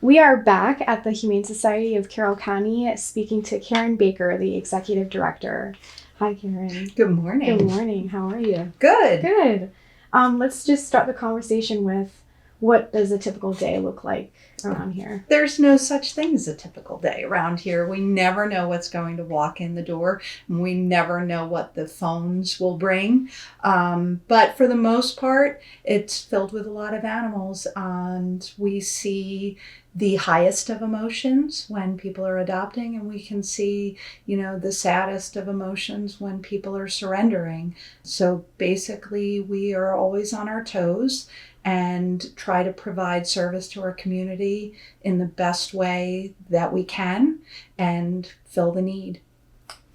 We are back at the Humane Society of Carroll County speaking to Karen Baker, the Executive Director. Hi, Karen. Good morning. Good morning. How are you? Good. Good. Let's just start the conversation with, what does a typical day look like around here? There's no such thing as a typical day around here. We never know what's going to walk in the door. We never know what the phones will bring. But for the most part, it's filled with a lot of animals, and we see the highest of emotions when people are adopting, and we can see, the saddest of emotions when people are surrendering. So basically, we are always on our toes and try to provide service to our community in the best way that we can and fill the need.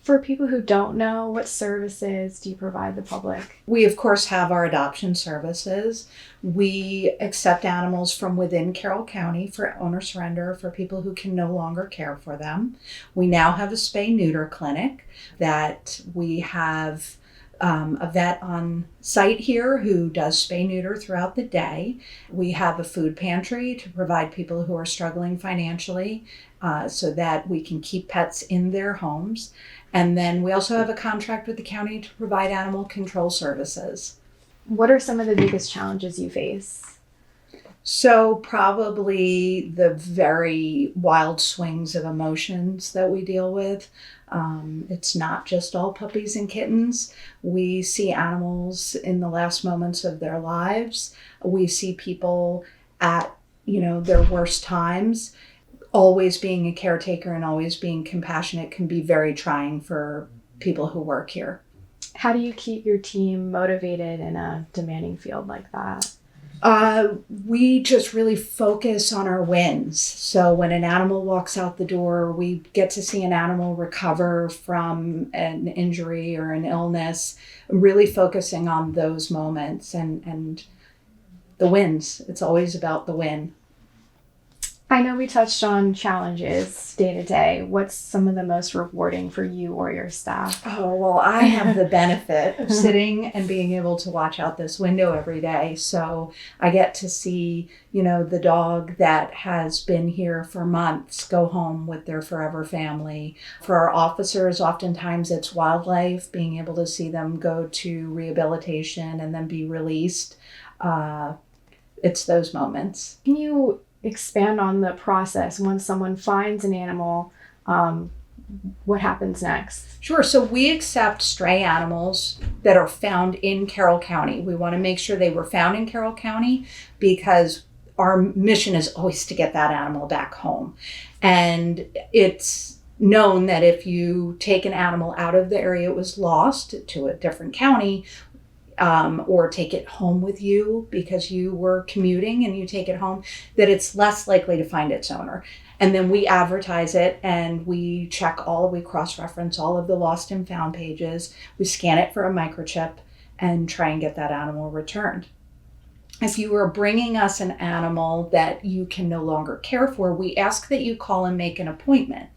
For people who don't know, what services do you provide the public? We, of course, have our adoption services. We accept animals from within Carroll County for owner surrender for people who can no longer care for them. We now have a spay-neuter clinic that we have a vet on site here who does spay-neuter throughout the day. We have a food pantry to provide people who are struggling financially so that we can keep pets in their homes. And then we also have a contract with the county to provide animal control services. What are some of the biggest challenges you face? So probably the very wild swings of emotions that we deal with. It's not just all puppies and kittens. We see animals in the last moments of their lives. We see people at, their worst times. Always being a caretaker and always being compassionate can be very trying for people who work here. How do you keep your team motivated in a demanding field like that? We just really focus on our wins. So when an animal walks out the door, we get to see an animal recover from an injury or an illness, really focusing on those moments and the wins. It's always about the win. I know we touched on challenges day to day. What's some of the most rewarding for you or your staff? Oh, well, I have the benefit of sitting and being able to watch out this window every day. So I get to see, the dog that has been here for months go home with their forever family. For our officers, oftentimes it's wildlife, being able to see them go to rehabilitation and then be released. It's those moments. Can you expand on the process once someone finds an animal? What happens next? Sure. So we accept stray animals that are found in Carroll County. We want to make sure they were found in Carroll County because our mission is always to get that animal back home. And it's known that if you take an animal out of the area it was lost to a different county, or take it home with you because you were commuting and you take it home, that it's less likely to find its owner. And then we advertise it and we cross-reference all of the lost and found pages. We scan it for a microchip and try and get that animal returned. If you are bringing us an animal that you can no longer care for, we ask that you call and make an appointment.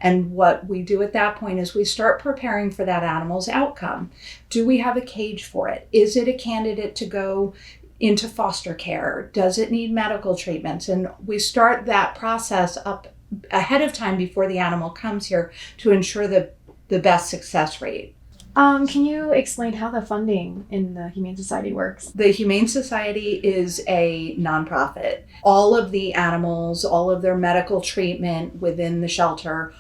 And what we do at that point is we start preparing for that animal's outcome. Do we have a cage for it? Is it a candidate to go into foster care? Does it need medical treatments? And we start that process up ahead of time before the animal comes here to ensure the best success rate. Can you explain how the funding in the Humane Society works? The Humane Society is a nonprofit. All of the animals, all of their medical treatment within the shelter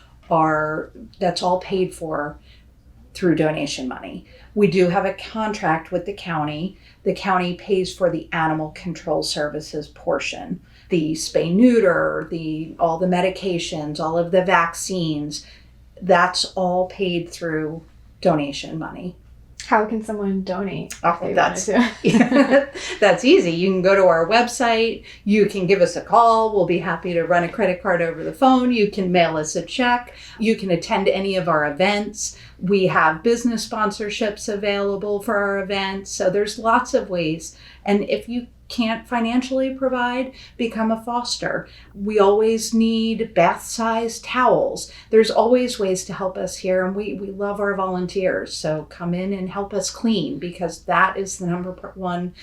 that's all paid for through donation money. We do have a contract with the county. The county pays for the animal control services portion. The spay-neuter, all the medications, all of the vaccines, that's all paid through donation money. How can someone donate? That's easy. You can go to our website. You can give us a call. We'll be happy to run a credit card over the phone. You can mail us a check. You can attend any of our events. We have business sponsorships available for our events. So there's lots of ways. And if you can't financially provide, become a foster. We always need bath-sized towels. There's always ways to help us here, and we love our volunteers. So come in and help us clean, because that is the number one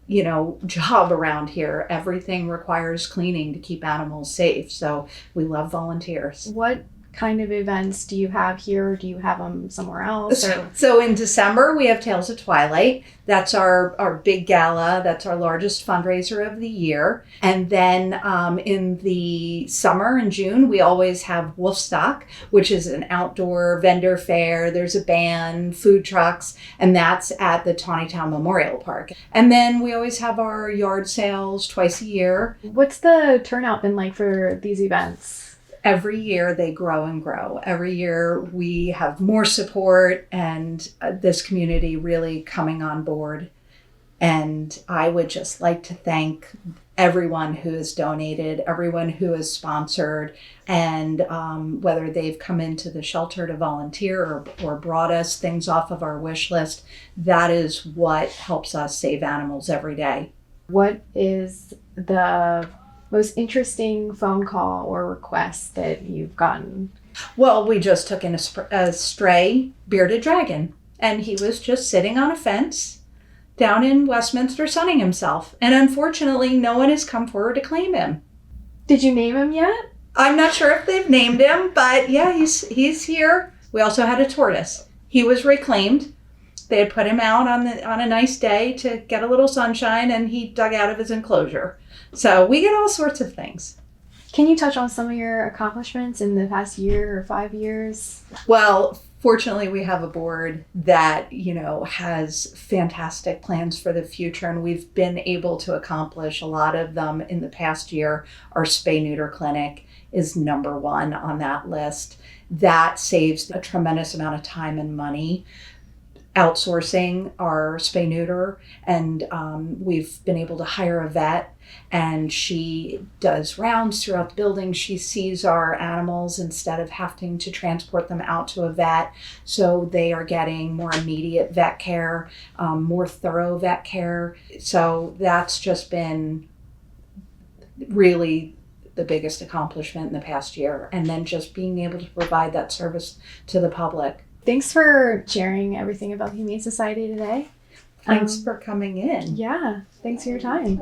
job around here. Everything requires cleaning to keep animals safe. So we love volunteers. What kind of events do you have here? Do you have them somewhere else? Or? So in December, we have Tales of Twilight. That's our big gala. That's our largest fundraiser of the year. And then in the summer in June, we always have Wolfstock, which is an outdoor vendor fair. There's a band, food trucks, and that's at the Tawnytown Memorial Park. And then we always have our yard sales twice a year. What's the turnout been like for these events? Every year they grow and grow. Every year we have more support and this community really coming on board. And I would just like to thank everyone who has donated, everyone who has sponsored, and whether they've come into the shelter to volunteer or brought us things off of our wish list. That is what helps us save animals every day. What is the most interesting phone call or request that you've gotten? Well, we just took in a stray bearded dragon, and he was just sitting on a fence down in Westminster sunning himself. And unfortunately, no one has come forward to claim him. Did you name him yet? I'm not sure if they've named him, but yeah, he's here. We also had a tortoise. He was reclaimed. They had put him out on a nice day to get a little sunshine, and he dug out of his enclosure. So we get all sorts of things. Can you touch on some of your accomplishments in the past year or 5 years? Well, fortunately, we have a board that, has fantastic plans for the future, and we've been able to accomplish a lot of them in the past year. Our spay-neuter clinic is number one on that list. That saves a tremendous amount of time and money. Outsourcing our spay-neuter, and we've been able to hire a vet, and she does rounds throughout the building. She sees our animals instead of having to transport them out to a vet, so they are getting more immediate vet care, more thorough vet care. So that's just been really the biggest accomplishment in the past year, and then just being able to provide that service to the public. Thanks for sharing everything about the Humane Society today. Thanks for coming in. Yeah, thanks for your time.